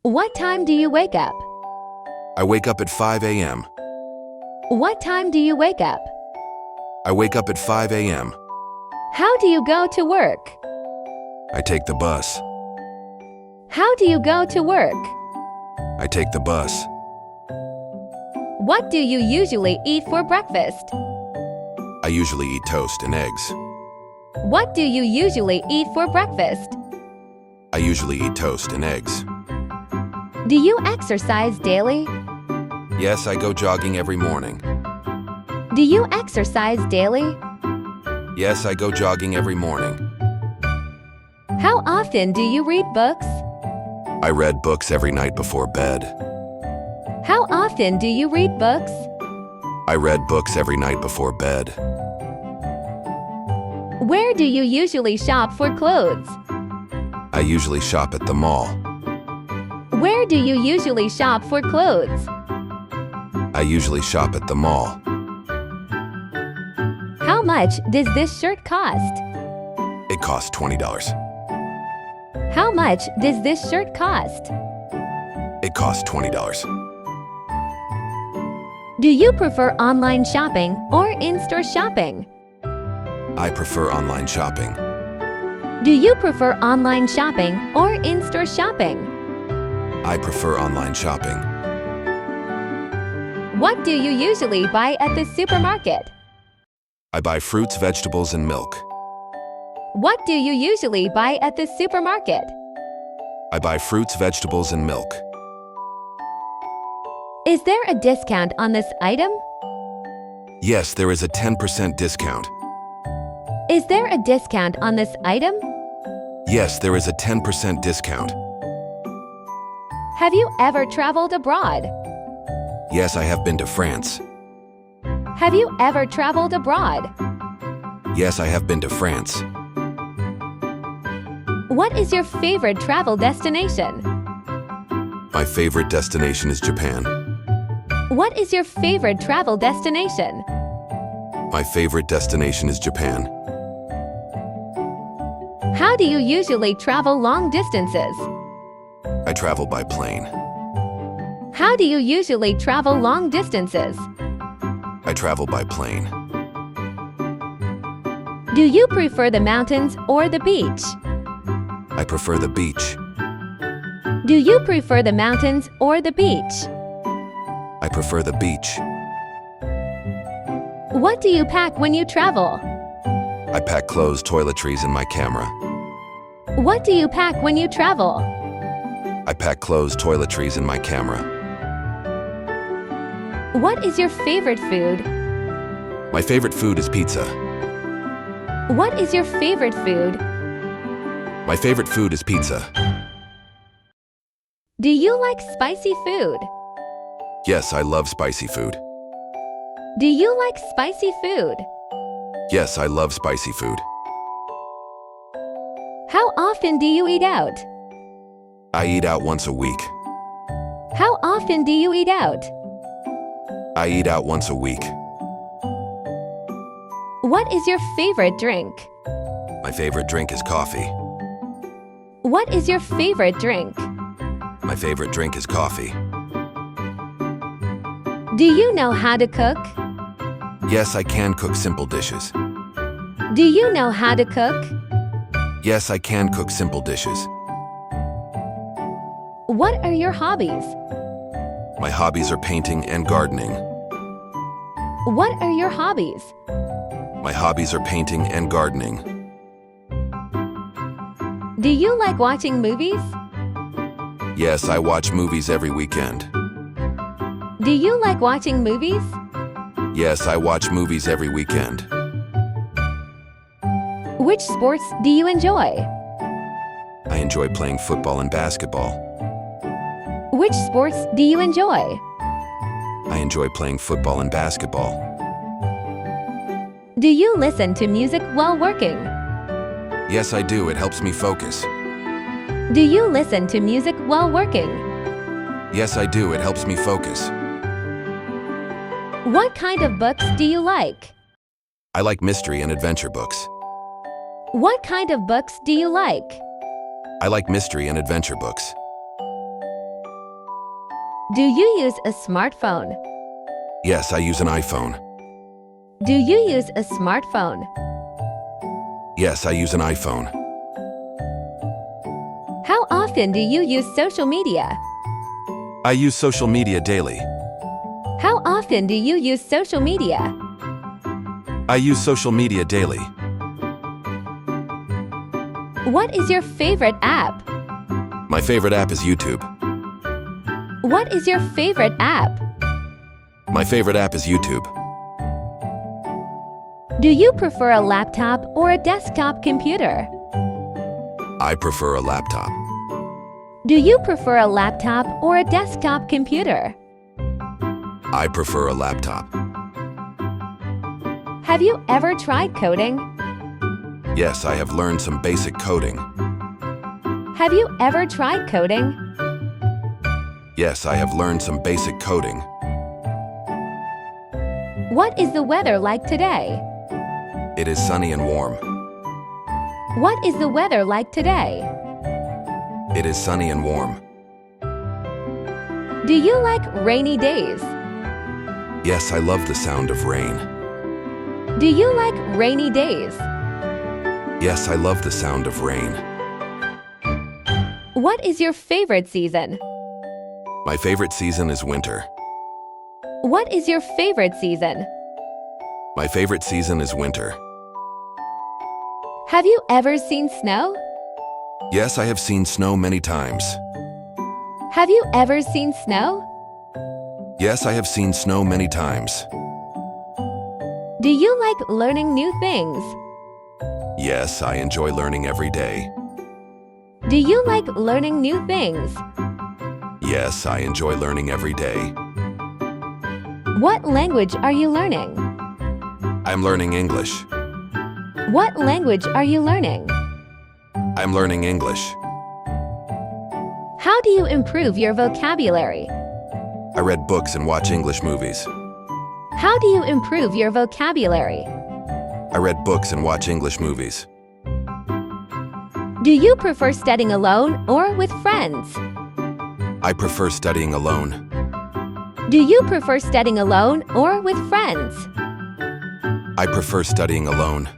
What time do you wake up? I wake up at 5 a.m. What time do you wake up? I wake up at 5 a.m. How do you go to work? I take the bus. How do you go to work? I take the bus. What do you usually eat for breakfast? I usually eat toast and eggs. What do you usually eat for breakfast? I usually eat toast and eggs. Do you exercise daily? Yes, I go jogging every morning. Do you exercise daily? Yes, I go jogging every morning. How often do you read books? I read books every night before bed. How often do you read books? I read books every night before bed. Where do you usually shop for clothes? I usually shop at the mall. Where do you usually shop for clothes? I usually shop at the mall. How much does this shirt cost? It costs $20. How much does this shirt cost? It costs $20. Do you prefer online shopping or in-store shopping? I prefer online shopping. Do you prefer online shopping or in-store shopping? I prefer online shopping. What do you usually buy at the supermarket? I buy fruits, vegetables, and milk. What do you usually buy at the supermarket? I buy fruits, vegetables, and milk. Is there a discount on this item? Yes, there is a 10% discount. Is there a discount on this item? Yes, there is a 10% discount. Have you ever traveled abroad? Yes, I have been to France. Have you ever traveled abroad? Yes, I have been to France. What is your favorite travel destination? My favorite destination is Japan. What is your favorite travel destination? My favorite destination is Japan. How do you usually travel long distances? I travel by plane. How do you usually travel long distances? I travel by plane. Do you prefer the mountains or the beach? I prefer the beach. Do you prefer the mountains or the beach? I prefer the beach. What do you pack when you travel? I pack clothes, toiletries, and my camera. What do you pack when you travel? I pack clothes, toiletries, and my camera. What is your favorite food? My favorite food is pizza. What is your favorite food? My favorite food is pizza. Do you like spicy food? Yes, I love spicy food. Do you like spicy food? Yes, I love spicy food. How often do you eat out? I eat out once a week. How often do you eat out? I eat out once a week. What is your favorite drink? My favorite drink is coffee. What is your favorite drink? My favorite drink is coffee. Do you know how to cook? Yes, I can cook simple dishes. Do you know how to cook? Yes, I can cook simple dishes. What are your hobbies? My hobbies are painting and gardening. What are your hobbies? My hobbies are painting and gardening. Do you like watching movies? Yes, I watch movies every weekend. Do you like watching movies? Yes, I watch movies every weekend. Which sports do you enjoy? I enjoy playing football and basketball. Which sports do you enjoy? I enjoy playing football and basketball. Do you listen to music while working? Yes, I do. It helps me focus. Do you listen to music while working? Yes, I do. It helps me focus. What kind of books do you like? I like mystery and adventure books. What kind of books do you like? I like mystery and adventure books. Do you use a smartphone? Yes, I use an iPhone. Do you use a smartphone? Yes, I use an iPhone. How often do you use social media? I use social media daily. How often do you use social media? I use social media daily. What is your favorite app? My favorite app is YouTube. What is your favorite app? My favorite app is YouTube. Do you prefer a laptop or a desktop computer? I prefer a laptop. Do you prefer a laptop or a desktop computer? I prefer a laptop. Have you ever tried coding? Yes, I have learned some basic coding. Have you ever tried coding? Yes, I have learned some basic coding. What is the weather like today? It is sunny and warm. What is the weather like today? It is sunny and warm. Do you like rainy days? Yes, I love the sound of rain. Do you like rainy days? Yes, I love the sound of rain. What is your favorite season? My favorite season is winter. What is your favorite season? My favorite season is winter. Have you ever seen snow? Yes, I have seen snow many times. Have you ever seen snow? Yes, I have seen snow many times. Do you like learning new things? Yes, I enjoy learning every day. Do you like learning new things? Yes, I enjoy learning every day. What language are you learning? I'm learning English. What language are you learning? I'm learning English. How do you improve your vocabulary? I read books and watch English movies. How do you improve your vocabulary? I read books and watch English movies. Do you prefer studying alone or with friends? I prefer studying alone. Do you prefer studying alone or with friends? I prefer studying alone.